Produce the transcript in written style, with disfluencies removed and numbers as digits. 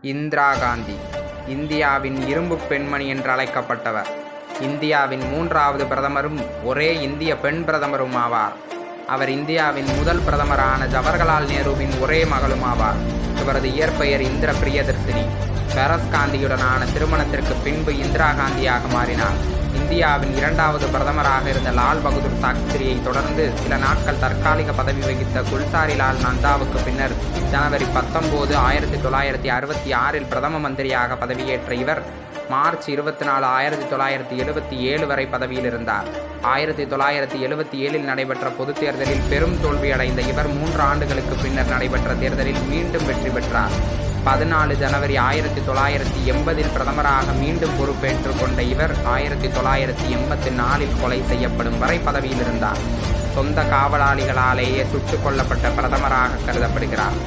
இந்திரா காந்தி இந்தியாவின் இரும்பு பெண்மணி என்று அழைக்கப்பட்டவர். இந்தியாவின் 3வது பிரதமரும் ஒரே இந்திய பெண் பிரதமரும் ஆவார். அவர் இந்தியாவின் முதல் பிரதமரான ஜவஹர்லால் நேருவின் ஒரே மகளும் ஆவார். இவரது இயற்பெயர் இந்திர பிரியதர்சினி. பெரஸ் காந்தியுடனான திருமணத்திற்கு பின்பு இந்திரா காந்தியாக மாறினார். இந்தியாவின் 2வது பிரதமராக இருந்த லால் பகதூர் சாஸ்திரியை தொடர்ந்து சில நாட்கள் தற்காலிக பதவி வகித்த குல்சாரிலால் நந்தாவுக்கு பின்னர் ஜனவரி 19, 1966 பிரதம மந்திரியாக பதவியேற்ற இவர் மார்ச் 24, 1977 வரை பதவியில் இருந்தார். 1977 நடைபெற்ற பொதுத் தேர்தலில் பெரும் தோல்வியடைந்த இவர் 3 ஆண்டுகளுக்கு பின்னர் நடைபெற்ற தேர்தலில் மீண்டும் வெற்றி பெற்றார். 14 ஜனவரி 1980 பிரதமராக மீண்டும் பொறுப்பேற்றுக் கொண்ட இவர் 1984 கொலை செய்யப்படும் வரை பதவியில் இருந்தார். சொந்த காவலாளிகளாலேயே சுட்டுக் கொல்லப்பட்ட பிரதமராக கருதப்படுகிறார்.